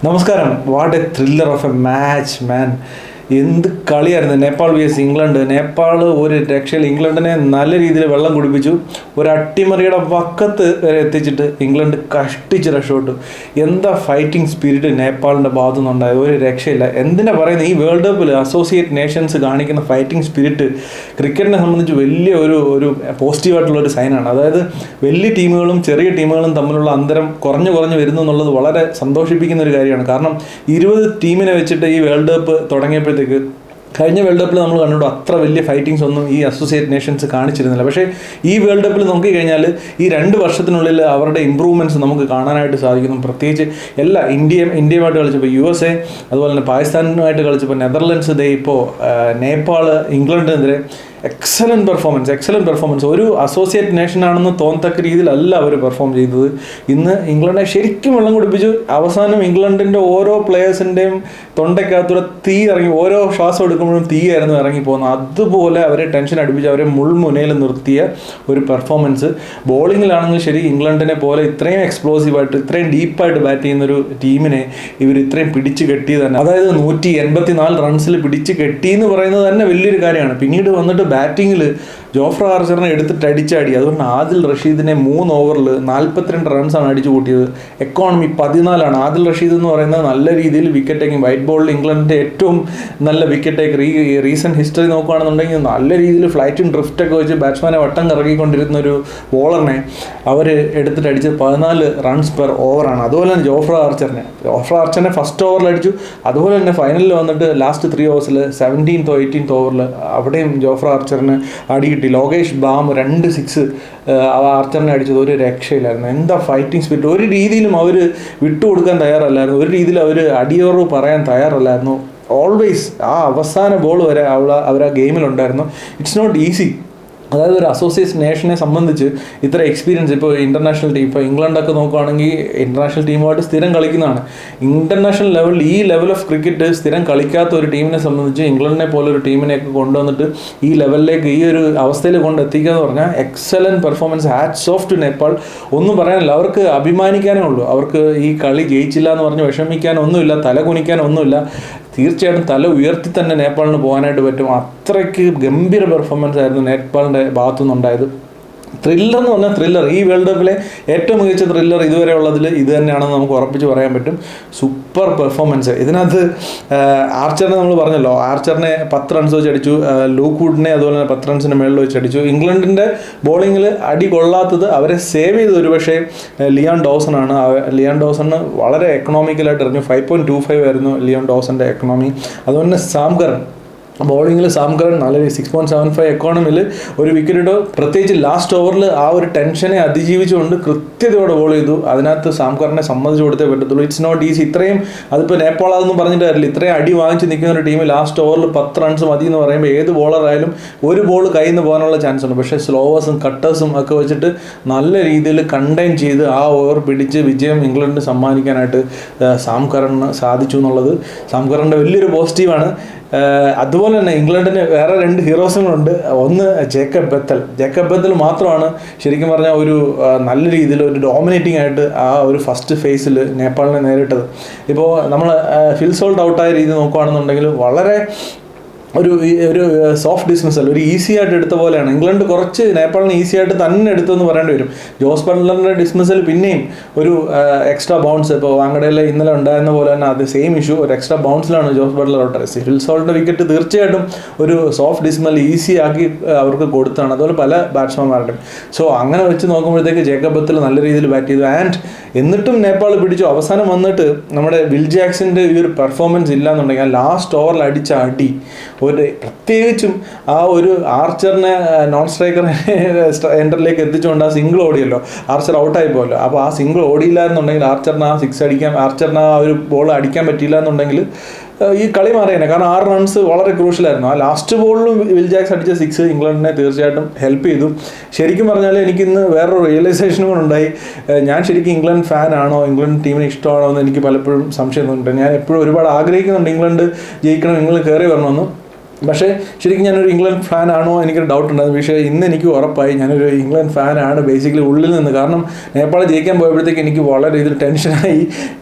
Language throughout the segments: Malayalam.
നമസ്കാരം. What A thriller of A match man. എന്ത് കളിയായിരുന്നു നേപ്പാൾ vs ഇംഗ്ലണ്ട്. നേപ്പാൾ ഒരു രക്ഷയിൽ ഇംഗ്ലണ്ടിനെ നല്ല രീതിയിൽ വെള്ളം കുടിപ്പിച്ചു. ഒരു അട്ടിമറിയുടെ വക്കത്ത് വരെ എത്തിച്ചിട്ട് ഇംഗ്ലണ്ട് കഷ്ടിച്ച് രക്ഷപ്പെട്ടു. എന്താ ഫൈറ്റിംഗ് സ്പിരിറ്റ് നേപ്പാളിൻ്റെ ഭാഗത്തു നിന്നുണ്ടായത്, ഒരു രക്ഷയില്ല. എന്തിനാ പറയുന്നത്, ഈ വേൾഡ് കപ്പിൽ അസോസിയേറ്റ് നേഷൻസ് കാണിക്കുന്ന ഫൈറ്റിംഗ് സ്പിരിറ്റ് ക്രിക്കറ്റിനെ സംബന്ധിച്ച് വലിയ ഒരു പോസിറ്റീവായിട്ടുള്ള ഒരു സൈനാണ്. അതായത് വലിയ ടീമുകളും ചെറിയ ടീമുകളും തമ്മിലുള്ള അന്തരം കുറഞ്ഞു വരുന്നു എന്നുള്ളത് വളരെ സന്തോഷിപ്പിക്കുന്ന ഒരു കാര്യമാണ്. കാരണം 20 ടീമിനെ വെച്ചിട്ട് ഈ വേൾഡ് കപ്പ് തുടങ്ങിയപ്പോഴത്തേക്ക് കഴിഞ്ഞ വേൾഡ് കപ്പിൽ നമ്മൾ കണ്ടു അത്ര വലിയ ഫൈറ്റിങ്സ് ഒന്നും ഈ അസോസിയേറ്റ് നേഷൻസ് കാണിച്ചിരുന്നില്ല. പക്ഷേ ഈ വേൾഡ് കപ്പിൽ നോക്കിക്കഴിഞ്ഞാൽ ഈ 2 വർഷത്തിനുള്ളിൽ അവരുടെ ഇമ്പ്രൂവ്മെൻറ്റ്സ് നമുക്ക് കാണാനായിട്ട് സാധിക്കുന്നു. പ്രത്യേകിച്ച് ഇന്ത്യയുമായിട്ട് കളിച്ചപ്പോൾ USA, അതുപോലെ തന്നെ പാകിസ്ഥാനുമായിട്ട് കളിച്ചപ്പോൾ നെതർലൻഡ്സ്, ഇപ്പോൾ നേപ്പാൾ, ഇംഗ്ലണ്ടിനെതിരെ എക്സലൻറ്റ് പെർഫോമൻസ്. ഒരു അസോസിയേറ്റ് നേഷനാണെന്ന് തോന്നത്തക്ക രീതിയിലല്ല അവർ പെർഫോം ചെയ്തത്. ഇന്ന് ഇംഗ്ലണ്ടിനെ ശരിക്കും വെള്ളം കുടിപ്പിച്ചു. അവസാനം ഇംഗ്ലണ്ടിൻ്റെ ഓരോ പ്ലെയേഴ്സിൻ്റെയും തൊണ്ടയ്ക്കകത്തൂടെ തീ ഇറങ്ങി, ഓരോ ശ്വാസം എടുക്കുമ്പോഴും തീയായിരുന്നു ഇറങ്ങിപ്പോകുന്നത്. അതുപോലെ അവരെ ടെൻഷൻ അടുപ്പിച്ച് അവരെ മുൾമുനയിൽ നിർത്തിയ ഒരു പെർഫോമൻസ്. ബോളിങ്ങിലാണെങ്കിൽ ശരി, ഇംഗ്ലണ്ടിനെ പോലെ ഇത്രയും എക്സ്പ്ലോസീവായിട്ട് ഇത്രയും ഡീപ്പായിട്ട് ബാറ്റ് ചെയ്യുന്നൊരു ടീമിനെ ഇവർ ഇത്രയും പിടിച്ച് കെട്ടിയത് തന്നെ, അതായത് 184 റൺസിൽ പിടിച്ച് കെട്ടിയെന്ന് പറയുന്നത് തന്നെ വലിയൊരു കാര്യമാണ്. പിന്നീട് വന്നിട്ട് ബാറ്റിങ്ങിൽ ജോഫ്ര ആർച്ചറിനെ എടുത്തിട്ട് അടിച്ചാടി. അതുകൊണ്ട് ആദിൽ റഷീദിനെ 3 ഓവറിൽ 42 റൺസാണ് അടിച്ചു കൂട്ടിയത്. എക്കോണമി 14ആണ്. ആദിൽ റഷീദ് എന്ന് പറയുന്നത് നല്ല രീതിയിൽ വിക്കറ്റ് ടേക്കിംഗ്, വൈറ്റ് ബോളിൽ ഇംഗ്ലണ്ടിൻ്റെ ഏറ്റവും നല്ല വിക്കറ്റ് ടേക്കർ. ഈ റീസെൻറ്റ് ഹിസ്റ്ററി നോക്കുകയാണെന്നുണ്ടെങ്കിൽ നല്ല രീതിയിൽ ഫ്ലൈറ്റും ഡ്രിഫ്റ്റൊക്കെ വെച്ച് ബാറ്റ്സ്മാനെ വട്ടം കറക്കിക്കൊണ്ടിരുന്ന ഒരു ബോളറിനെ അവർ എടുത്തിട്ട് അടിച്ചത് 14 റൺസ് പെർ ഓവറാണ്. അതുപോലെ തന്നെ ജോഫ്ര ആർച്ചറിനെ ഫസ്റ്റ് ഓവറിൽ അടിച്ചു. അതുപോലെ തന്നെ ഫൈനലിൽ വന്നിട്ട് ലാസ്റ്റ് 3 ഓവേഴ്സിൽ 17th or 18th ഓവറിൽ അവിടെയും ജോഫ്ര ആർച്ചറിന് അടി. ലോകേഷ് ബാം 2 6 ആർച്ചറിനെ അടിച്ചത് ഒരു രക്ഷയില്ലായിരുന്നു. എന്താ ഫൈറ്റിംഗ് സ്പിരിറ്റ്. ഒരു രീതിയിലും അവർ വിട്ടുകൊടുക്കാൻ തയ്യാറല്ലായിരുന്നു. ഒരു രീതിയിൽ അവർ അടിയോറ് പറയാൻ തയ്യാറല്ലായിരുന്നു. ഓൾവേസ് ആ അവസാന ബോൾ വരെ അവർ ആ ഗെയിമിലുണ്ടായിരുന്നു. It's not easy. അതായത് ഒരു അസോസിയേറ്റ് നേഷനെ സംബന്ധിച്ച് ഇത്ര എക്സ്പീരിയൻസ്, ഇപ്പോൾ ഇൻ്റർനാഷണൽ ടീം, ഇപ്പോൾ ഇംഗ്ലണ്ടൊക്കെ നോക്കുകയാണെങ്കിൽ ഇൻ്റർനാഷണൽ ടീമുമായിട്ട് സ്ഥിരം കളിക്കുന്നതാണ്. ഇൻ്റർനാഷണൽ ലെവലിൽ ഈ ലെവൽ ഓഫ് ക്രിക്കറ്റ് സ്ഥിരം കളിക്കാത്ത ഒരു ടീമിനെ സംബന്ധിച്ച് ഇംഗ്ലണ്ടിനെ പോലെ ഒരു ടീമിനെയൊക്കെ കൊണ്ടുവന്നിട്ട് ഈ ലെവലിലേക്ക്, ഈ ഒരു അവസ്ഥയിൽ കൊണ്ടെത്തിക്കുക എന്ന് പറഞ്ഞാൽ excellent performance. Hats of two Nepal. ഒന്നും പറയാനില്ല. അവർക്ക് അഭിമാനിക്കാനേ ഉള്ളൂ. അവർക്ക് ഈ കളി ജയിച്ചില്ല എന്ന് പറഞ്ഞ് വിഷമിക്കാനൊന്നുമില്ല, തല കുനിക്കാനൊന്നുമില്ല. തീർച്ചയായിട്ടും തല ഉയർത്തി തന്നെ നേപ്പാളിന് പോകാനായിട്ട് പറ്റും. അത്രയ്ക്ക് ഗംഭീര പെർഫോമൻസ് ആയിരുന്നു നേപ്പാളിൻ്റെ ഭാഗത്തുനിന്നുണ്ടായത്. ത്രില്ലർ എന്ന് പറഞ്ഞാൽ ത്രില്ലർ. ഈ വേൾഡ് കപ്പിലെ ഏറ്റവും മികച്ച ത്രില്ലർ ഇതുവരെ ഉള്ളതിൽ ഇത് തന്നെയാണെന്ന് നമുക്ക് ഉറപ്പിച്ച് പറയാൻ പറ്റും. Super performance. ഇതിനകത്ത് ആർച്ചറിനെ നമ്മൾ പറഞ്ഞല്ലോ, ആർച്ചറിനെ 10 റൺസ് വെച്ച് അടിച്ചു. ലൂക്ക് വുഡിനെ അതുപോലെ തന്നെ 10 റൺസിന് മേളിൽ വെച്ച് അടിച്ചു. ഇംഗ്ലണ്ടിൻ്റെ ബോളിങ്ങിൽ അടി കൊള്ളാത്തത്, അവരെ സേവ് ചെയ്തത് ഒരുപക്ഷെ ലിയാൻ ഡോസനാണ്. ലിയാൻ ഡോസണ് വളരെ എക്കണോമിക്കലായിട്ട് എറിഞ്ഞു. 5.25 ആയിരുന്നു ലിയാൻ ഡോസൻ്റെ എക്കണോമി. അതുപോലെ തന്നെ സാം കറൻ ബോളിങ്ങിൽ നല്ല 6.75 എക്കോണമിയിൽ ഒരു വിക്കറ്റ് ഇട്ടു. പ്രത്യേകിച്ച് ലാസ്റ്റ് ഓവറിൽ ആ ഒരു ടെൻഷനെ അതിജീവിച്ചുകൊണ്ട് കൃത്യതയോടെ ബോൾ ചെയ്തു. അതിനകത്ത് സാം കറിനെ സമ്മതിച്ചു കൊടുത്തേ പറ്റത്തുള്ളൂ. It's not easy. ഇത്രയും, അതിപ്പോൾ നേപ്പാൾ അതൊന്നും പറഞ്ഞിട്ട് കാര്യമില്ല, ഇത്രയും അടി വാങ്ങിച്ച് നിൽക്കുന്ന ഒരു ടീം ലാസ്റ്റ് ഓവറിൽ 10 റൺസ് മതി എന്ന് പറയുമ്പോൾ ഏത് ബോളറായാലും ഒരു ബോൾ കയ്യിൽ നിന്ന് പോകാനുള്ള ചാൻസ് ഉണ്ട്. പക്ഷേ സ്ലോവേഴ്സും കട്ടേഴ്സും ഒക്കെ വെച്ചിട്ട് നല്ല രീതിയിൽ കണ്ടെയ്ൻ ചെയ്ത് ആ ഓവർ പിടിച്ച് വിജയം ഇംഗ്ലണ്ടിന് സമ്മാനിക്കാനായിട്ട് സാം കറിന് സാധിച്ചു എന്നുള്ളത് സാം കറിൻ്റെ വലിയൊരു പോസിറ്റീവാണ്. അതുപോലെ തന്നെ ഇംഗ്ലണ്ടിന് വേറെ 2 ഹീറോസുകളുണ്ട്. ഒന്ന് ജേക്കബ് ബെത്തൽ മാത്രമാണ് ശരിക്കും പറഞ്ഞാൽ ഒരു നല്ല രീതിയിൽ ഒരു ഡോമിനേറ്റിംഗ് ആയിട്ട് ആ ഒരു ഫസ്റ്റ് ഫേസിൽ നേപ്പാളിനെ നേരിട്ടത്. ഇപ്പോൾ നമ്മൾ ഫിൽ സോൾട്ട് ഔട്ടായ രീതി നോക്കുകയാണെന്നുണ്ടെങ്കിൽ വളരെ ഒരു സോഫ്റ്റ് ഡിസ്മിസൽ, ഒരു ഈസി ആയിട്ട് എടുത്ത പോലെയാണ്. ഇംഗ്ലണ്ട് കുറച്ച് നേപ്പാളിന് ഈസി ആയിട്ട് തന്നെ എടുത്തെന്ന് പറയേണ്ടി വരും. ജോസ് ബട്ട്ലറിൻ്റെ ഡിസ്മിസൽ പിന്നെയും ഒരു എക്സ്ട്രാ ബൗൺസ്, ഇപ്പോൾ വാങ്കഡയിൽ ഇന്നലെ ഉണ്ടായിരുന്ന പോലെ തന്നെ അത് സെയിം ഇഷ്യൂ, ഒരു എക്സ്ട്രാ ബൗൺസിലാണ് ജോസ് ബട്ട്ലർ ഔട്ടായത്. ഫിൽ സോൾട്ടിൻ്റെ വിക്കറ്റ് തീർച്ചയായിട്ടും ഒരു സോഫ്റ്റ് ഡിസ്മിസൽ ഈസി ആക്കി അവർക്ക് കൊടുത്താണ്. അതുപോലെ പല ബാറ്റ്സ്മാൻമാരുടെയും. സോ അങ്ങനെ വെച്ച് നോക്കുമ്പോഴത്തേക്ക് ജേക്കബ് ബെത്തൽ നല്ല രീതിയിൽ ബാറ്റ് ചെയ്തു. എന്നിട്ടും നേപ്പാൾ പിടിച്ചു. അവസാനം വന്നിട്ട് നമ്മുടെ വിൽ ജാക്സന്റെ ഈ ഒരു പെർഫോമൻസ് ഇല്ലാന്നുണ്ടെങ്കിൽ ആ ലാസ്റ്റ് ഓവറിൽ അടിച്ച അടി, ഒരു പ്രത്യേകിച്ചും ആ ഒരു ആർച്ചറിനെ നോൺ സ്ട്രൈക്കർ എൻഡറിലേക്ക് എത്തിച്ചുകൊണ്ട് ആ സിംഗിൾ ഓടിയല്ലോ, ആർച്ചർ ഔട്ടായി പോയല്ലോ. അപ്പോൾ ആ സിംഗിൾ ഓടിയില്ലാന്നുണ്ടെങ്കിൽ ആർച്ചറിന് ആ 6 അടിക്കാൻ, ആർച്ചറിന് ആ ഒരു ബോൾ അടിക്കാൻ പറ്റിയില്ല എന്നുണ്ടെങ്കിൽ ഈ കളി മാറിയേനെ. കാരണം 6 റൺസ് വളരെ ക്രൂഷ്യലായിരുന്നു. ആ ലാസ്റ്റ് ബോളിലും വിൽ ജാക്സ് അടിച്ച 6 ഇംഗ്ലണ്ടിനെ തീർച്ചയായിട്ടും ഹെൽപ്പ് ചെയ്തു. ശരിക്കും പറഞ്ഞാൽ എനിക്കിന്ന് വേറൊരു റിയലൈസേഷനും കൂടെ ഉണ്ടായി. ഞാൻ ശരിക്കും ഇംഗ്ലണ്ട് ഫാനാണോ, ഇംഗ്ലണ്ട് ടീമിന് ഇഷ്ടമാണോ എന്ന് എനിക്ക് പലപ്പോഴും സംശയം തോന്നിയിട്ടുണ്ട്. ഞാൻ എപ്പോഴും ഒരുപാട് ആഗ്രഹിക്കുന്നുണ്ട് ഇംഗ്ലണ്ട് ജയിക്കണം, ഇംഗ്ലണ്ട് കയറി വരണമെന്ന്. പക്ഷേ ശരിക്കും ഞാനൊരു ഇംഗ്ലണ്ട് ഫാനാണോ എനിക്കൊരു ഡൗട്ട് ഉണ്ടായിരുന്നു. പക്ഷേ ഇന്ന് എനിക്ക് ഉറപ്പായി ഞാനൊരു ഇംഗ്ലണ്ട് ഫാനാണ് ബേസിക്കലി ഉള്ളിൽ നിന്ന്. കാരണം നേപ്പാൾ ജയിക്കാൻ പോയപ്പോഴത്തേക്ക് എനിക്ക് വളരെ ഇതിൽ ടെൻഷനായി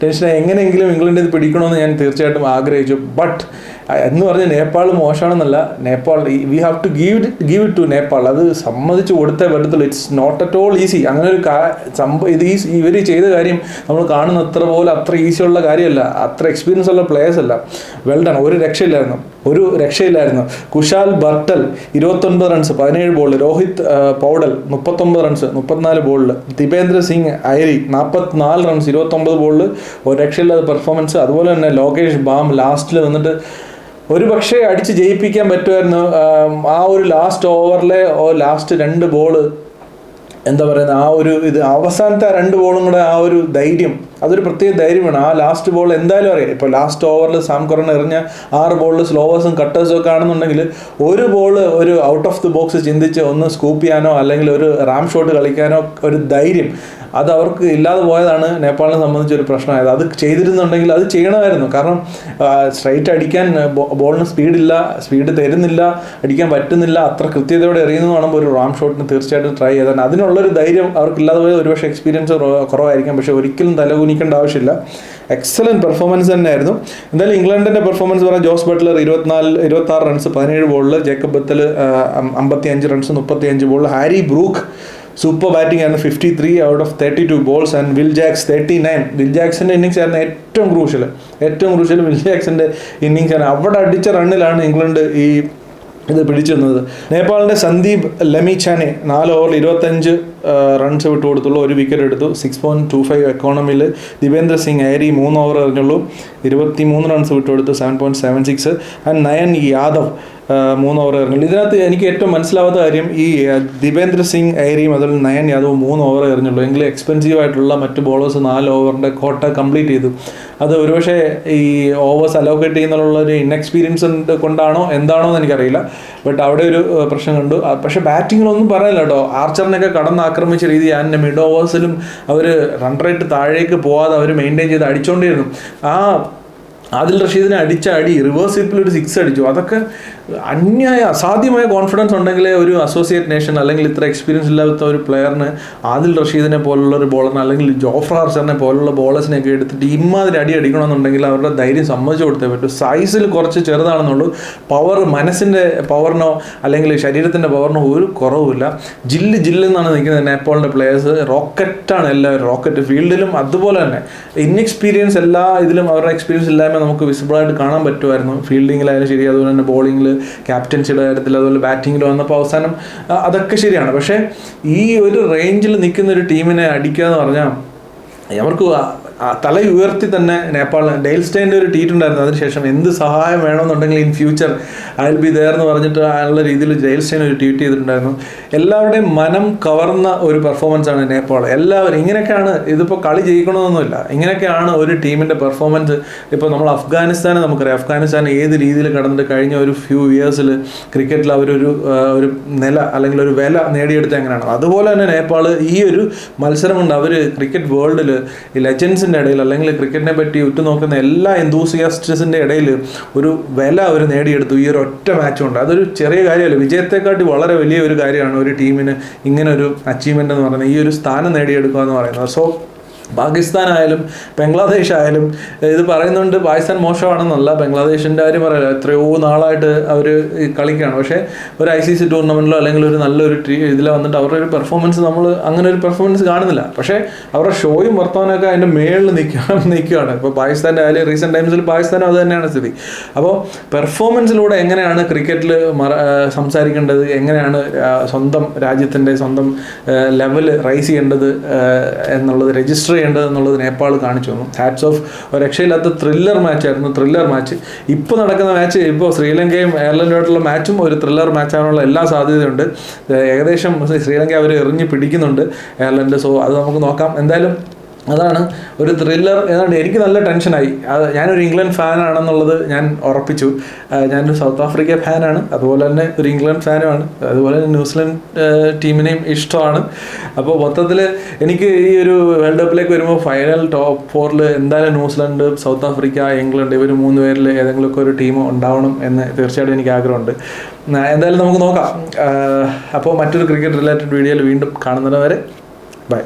എങ്ങനെയെങ്കിലും ഇംഗ്ലണ്ട് ഇത് പിടിക്കണമെന്ന് ഞാൻ തീർച്ചയായിട്ടും ആഗ്രഹിച്ചു. ബട്ട് എന്ന് പറഞ്ഞ് നേപ്പാൾ മോശമാണെന്നല്ല, Nepal we have to give it to Nepal. അത് സമ്മതിച്ച് കൊടുത്തേ പറ്റത്തുള്ളൂ. It's not at all easy. അങ്ങനെ ഒരു ഇവർ ചെയ്ത കാര്യം നമ്മൾ കാണുന്ന അത്ര ഈസിയുള്ള കാര്യമല്ല, അത്ര എക്സ്പീരിയൻസ് ഉള്ള പ്ലേയേഴ്സ് അല്ല. Well done. ഒരു രക്ഷയില്ലായിരുന്നു. കുശാൽ ബർട്ടൽ 29 റൺസ് 17 ബോളിൽ, രോഹിത് പൗഡൽ 39 റൺസ് 34 ബോളിൽ, ദിപേന്ദ്ര സിംഗ് ഐരി 44 റൺസ് 29 ബോളിൽ, ഒരു രക്ഷയില്ലാത്ത പെർഫോമൻസ്. അതുപോലെ തന്നെ ലോകേഷ് ബാം ലാസ്റ്റിൽ വന്നിട്ട് ഒരു പക്ഷേ അടിച്ച് ജയിപ്പിക്കാൻ പറ്റുമായിരുന്നു. ആ ഒരു ലാസ്റ്റ് ഓവറിലെ ലാസ്റ്റ് 2 ബോള് എന്താ പറയുന്നത്, ആ ഒരു അവസാനത്തെ 2 ബോളും കൂടെ ആ ഒരു ധൈര്യം, അതൊരു പ്രത്യേക ധൈര്യമാണ്. ആ ലാസ്റ്റ് ബോൾ എന്തായാലും അറിയാം. ഇപ്പോൾ ലാസ്റ്റ് ഓവറിൽ സാം കറൻ എറിഞ്ഞ 6 ബോളിൽ സ്ലോവേഴ്സും കട്ടേഴ്സും ഒക്കെ ആണെന്നുണ്ടെങ്കിൽ ഒരു ബോൾ ഒരു ഔട്ട് ഓഫ് ദി ബോക്സ് ചിന്തിച്ച് ഒന്ന് സ്കൂപ്പ് ചെയ്യാനോ അല്ലെങ്കിൽ ഒരു റാം ഷോട്ട് കളിക്കാനോ ഒരു ധൈര്യം അത് അവർക്ക് ഇല്ലാതെ പോയതാണ് നേപ്പാളിനെ സംബന്ധിച്ചൊരു പ്രശ്നമായത്. അത് ചെയ്തിരുന്നുണ്ടെങ്കിൽ അത് ചെയ്യണമായിരുന്നു. കാരണം സ്ട്രൈറ്റ് അടിക്കാൻ ബോളിന് സ്പീഡ് തരുന്നില്ല, അടിക്കാൻ പറ്റുന്നില്ല, അത്ര കൃത്യതയോടെ എറിയുന്നത് കാണുമ്പോൾ ഒരു റാം ഷോട്ടിന് തീർച്ചയായിട്ടും ട്രൈ ചെയ്താൽ അതിനുള്ളൊരു ധൈര്യം അവർക്കില്ലാതെ പോയത് ഒരുപക്ഷെ എക്സ്പീരിയൻസ് കുറവായിരിക്കാം. പക്ഷേ ഒരിക്കലും തലകുനിക്കേണ്ട ആവശ്യമില്ല. എക്സലൻറ്റ് പെർഫോമൻസ് തന്നെയായിരുന്നു. എന്തായാലും ഇംഗ്ലണ്ടിൻ്റെ പെർഫോമൻസ് പറഞ്ഞാൽ ജോസ് ബട്ട്ലർ 26 റൺസ് 17 ബോളിൽ, ജേക്കബ് ബത്തൽ 55 റൺസ് 35 ബോളിൽ, ഹാരി ബ്രൂക്ക് സൂപ്പർ ബാറ്റിംഗ് ആയിരുന്നു 53 out of 32 balls and Will Jacks 39. Will ജാക്സിൻ്റെ ഇന്നിങ്സ് ആയിരുന്നു ഏറ്റവും ക്രൂഷ്യൽ. വിൽ ജാക്സിൻ്റെ ഇന്നിങ്സ് ആണ്. അവിടെ അടിച്ച റണ്ണിലാണ് ഇംഗ്ലണ്ട് ഇത് പിടിച്ചു നിന്നത്. നേപ്പാളിൻ്റെ സന്ദീപ് ലമിച്ചാനെ 4 ഓവറിൽ 25 റൺസ് വിട്ടു കൊടുത്തുള്ളൂ, 1 വിക്കറ്റ് എടുത്തു. 6.25 എക്കോണമിയിൽ ദിപേന്ദ്ര സിംഗ് ഐരി 3 ഓവർ എറിഞ്ഞുള്ളൂ, 23 റൺസ് വിട്ടു കൊടുത്തു, 7.76. ആൻഡ് നയൻ യാദവ് 3 ഓവർ എറിഞ്ഞുള്ളൂ. ഇതിനകത്ത് എനിക്ക് ഏറ്റവും മനസ്സിലാവാത്ത കാര്യം, ഈ ദിപേന്ദ്ര സിംഗ് ഐരിയും അതുപോലെ നയൻ യാദവ് 3 ഓവർ എറിഞ്ഞുള്ളൂ. എങ്കിലും എക്സ്പെൻസീവ് ആയിട്ടുള്ള മറ്റ് ബോളേഴ്സ് 4 ഓവറിൻ്റെ കോട്ട കംപ്ലീറ്റ് ചെയ്തു. അത് ഒരുപക്ഷെ ഈ ഓവേഴ്സ് അലോക്കേറ്റ് ചെയ്യുന്നതിനുള്ളൊരു ഇൻഎക്സ്പീരിയൻസ് കൊണ്ടാണോ എന്താണോ എന്ന് എനിക്കറിയില്ല. ബട്ട് അവിടെ ഒരു പ്രശ്നം കണ്ടു. പക്ഷേ ബാറ്റിങ്ങിലൊന്നും പറയാനില്ല കേട്ടോ. ആർച്ചറിനൊക്കെ ആക്രമിച്ച രീതി ആൻഡ് മിഡ് ഓവേഴ്സിലും അവർ റൺ റേറ്റ് താഴേക്ക് പോവാതെ അവർ മെയിൻറ്റെയിൻ ചെയ്ത് അടിച്ചുകൊണ്ടിരുന്നു. ആദിൽ റഷീദിനെ അടിച്ച അടി റിവേഴ്സ് സ്വീപ്പിൽ ഒരു 6 അടിച്ചു. അതൊക്കെ അസാധ്യമായ കോൺഫിഡൻസ് ഉണ്ടെങ്കിലേ ഒരു അസോസിയേറ്റ് നേഷൻ അല്ലെങ്കിൽ ഇത്ര എക്സ്പീരിയൻസ് ഇല്ലാത്ത ഒരു പ്ലെയറിന് ആദിൽ റഷീദിനെ പോലുള്ള ഒരു ബോളറിന് അല്ലെങ്കിൽ ജോഫ്ര ആർച്ചറിനെ പോലുള്ള ബോളേഴ്സിനെയൊക്കെ എടുത്തിട്ട് ഇമ്മാതിരി അടി അടിക്കണമെന്നുണ്ടെങ്കിൽ അവരുടെ ധൈര്യം സമ്മതിച്ചു കൊടുത്തേ പറ്റൂ. സൈസിൽ കുറച്ച് ചെറുതാണെന്നുള്ളൂ, മനസ്സിൻ്റെ പവറിനോ അല്ലെങ്കിൽ ശരീരത്തിൻ്റെ പവറിനോ ഒരു കുറവുമില്ല. ജില്ലെന്നാണ് നിൽക്കുന്നത് നേപ്പാളിൻ്റെ പ്ലെയേഴ്സ്. റോക്കറ്റാണ് എല്ലാവരും, റോക്കറ്റ് ഫീൽഡിലും അതുപോലെ തന്നെ. ഇൻഎക്സ്പീരിയൻസ് എല്ലാ ഇതിലും അവരുടെ എക്സ്പീരിയൻസ് ഇല്ലായ്മ നമുക്ക് വിസിബിളായിട്ട് കാണാൻ പറ്റുമായിരുന്നു. ഫീൽഡിങ്ങിലായാലും ശരി, അതുപോലെ തന്നെ ബോളിങ്ങിൽ, ക്യാപ്റ്റൻസിയുടെ കാര്യത്തിൽ, അതുപോലെ ബാറ്റിങ്ങിൽ വന്നപ്പോൾ അവസാനം അതൊക്കെ ശരിയാണ്. പക്ഷേ ഈ ഒരു റേഞ്ചിൽ നിൽക്കുന്ന ഒരു ടീമിനെ അടിക്കുക എന്ന് പറഞ്ഞാൽ അവർക്ക് തല ഉയർത്തി തന്നെ നേപ്പാളിന് ഡെയിൽ സ്റ്റൈൻ്റെ ഒരു ട്വീറ്റ് ഉണ്ടായിരുന്നു. അതിനുശേഷം എന്ത് സഹായം വേണമെന്നുണ്ടെങ്കിൽ in future I will be there എന്ന് പറഞ്ഞിട്ട് ഉള്ള രീതിയിൽ ഡെയിൽ സ്റ്റൈൻ ഒരു ട്വീറ്റ് ചെയ്തിട്ടുണ്ടായിരുന്നു. എല്ലാവരുടെയും മനം കവർന്ന ഒരു പെർഫോമൻസ് ആണ് നേപ്പാൾ. എല്ലാവരും ഇങ്ങനെയൊക്കെയാണ്. ഇതിപ്പോൾ കളി ജയിക്കണമെന്നൊന്നുമില്ല, ഇങ്ങനെയൊക്കെയാണ് ഒരു ടീമിൻ്റെ പെർഫോമൻസ്. ഇപ്പോൾ നമ്മൾ അഫ്ഗാനിസ്ഥാനെ നമുക്കറിയാം. അഫ്ഗാനിസ്ഥാൻ ഏത് രീതിയിൽ കടന്നിട്ട് കഴിഞ്ഞ ഒരു ഫ്യൂ ഇയേഴ്സിൽ ക്രിക്കറ്റിൽ അവരൊരു നില അല്ലെങ്കിൽ ഒരു വില നേടിയെടുത്ത എങ്ങനെയാണ്, അതുപോലെ തന്നെ നേപ്പാൾ ഈ ഒരു മത്സരം കൊണ്ട് അവർ ക്രിക്കറ്റ് വേൾഡിൽ ഈ ലെജൻസിൻ്റെ ഇടയിൽ അല്ലെങ്കിൽ ക്രിക്കറ്റിനെ പറ്റി ഉറ്റുനോക്കുന്ന എല്ലാ എന്തൂസിയാസ്റ്റിൻ്റെ ഇടയിൽ ഒരു വില അവർ നേടിയെടുത്തു ഈ ഒരു ഒറ്റ മാച്ച് കൊണ്ട്. അതൊരു ചെറിയ കാര്യമല്ല, വിജയത്തെക്കാട്ടി വളരെ വലിയ ഒരു കാര്യമാണ് ഒരു ടീമിന് ഇങ്ങനെ ഒരു അച്ചീവ്മെൻ്റ് എന്ന് പറയുന്നത്, ഈ ഒരു സ്ഥാനം നേടിയെടുക്കുക എന്ന് പറയുന്നത്. സോ പാകിസ്ഥാനായാലും ബംഗ്ലാദേശ് ആയാലും ഇത് പറയുന്നുണ്ട് പാകിസ്ഥാൻ മോശമാണെന്നല്ല, ബംഗ്ലാദേശിൻ്റെ കാര്യം പറയാം, എത്രയോ നാളായിട്ട് അവർ കളിക്കുകയാണ്. പക്ഷേ ഒരു ICC ടൂർണമെൻറ്റിലോ അല്ലെങ്കിൽ ഒരു നല്ലൊരു ഇതിൽ വന്നിട്ട് അവരുടെ ഒരു പെർഫോമൻസ് നമ്മൾ അങ്ങനെ ഒരു പെർഫോമൻസ് കാണുന്നില്ല. പക്ഷേ അവരുടെ ഷോയും വർത്തമാനമൊക്കെ അതിൻ്റെ മേളിൽ നിൽക്കുകയാണ്. ഇപ്പോൾ പാകിസ്ഥാൻ്റെ ആയാലും റീസെൻറ്റ് ടൈംസിൽ പാകിസ്ഥാനും അത് തന്നെയാണ് സ്ഥിതി. അപ്പോൾ പെർഫോമൻസിലൂടെ എങ്ങനെയാണ് ക്രിക്കറ്റിൽ സംസാരിക്കേണ്ടത്, എങ്ങനെയാണ് സ്വന്തം രാജ്യത്തിൻ്റെ സ്വന്തം ലെവൽ റൈസ് ചെയ്യേണ്ടത് എന്നുള്ളത് രജിസ്റ്റർ എന്നുള്ളത് നേപ്പാൾ കാണിച്ചു തന്നു. Hats off. ഒരു രക്ഷയില്ലാത്ത ത്രില്ലർ മാച്ച്. ഇപ്പോൾ നടക്കുന്ന മാച്ച്, ഇപ്പോൾ ശ്രീലങ്കയും അയർലൻഡുമായിട്ടുള്ള മാച്ചും ഒരു ത്രില്ലർ മാച്ചാകാനുള്ള എല്ലാ സാധ്യതയുണ്ട്. ഏകദേശം ശ്രീലങ്ക അവർ എറിഞ്ഞ് പിടിക്കുന്നുണ്ട് അയർലൻഡ്. സോ അത് നമുക്ക് നോക്കാം. എന്തായാലും അതാണ് ഒരു ത്രില്ലർ. ഏതാണ്ട് എനിക്ക് നല്ല ടെൻഷനായി. ഞാനൊരു ഇംഗ്ലണ്ട് ഫാനാണെന്നുള്ളത് ഞാൻ ഉറപ്പിച്ചു. ഞാനൊരു സൗത്ത് ആഫ്രിക്ക ഫാനാണ്, അതുപോലെ തന്നെ ഒരു ഇംഗ്ലണ്ട് ഫാനുമാണ്, അതുപോലെ തന്നെ ന്യൂസിലൻഡ് ടീമിനെയും ഇഷ്ടമാണ്. അപ്പോൾ മൊത്തത്തിൽ എനിക്ക് ഈ ഒരു വേൾഡ് കപ്പിലേക്ക് വരുമ്പോൾ ഫൈനൽ ടോപ്പ് 4 എന്തായാലും ന്യൂസിലൻഡ്, സൗത്ത് ആഫ്രിക്ക, ഇംഗ്ലണ്ട് ഇവർ 3 പേരിൽ ഏതെങ്കിലുമൊക്കെ ഒരു ടീം ഉണ്ടാവണം എന്ന് തീർച്ചയായിട്ടും എനിക്ക് ആഗ്രഹമുണ്ട്. എന്തായാലും നമുക്ക് നോക്കാം. അപ്പോൾ മറ്റൊരു ക്രിക്കറ്റ് റിലേറ്റഡ് വീഡിയോയിൽ വീണ്ടും കാണുന്നവരെ ബൈ.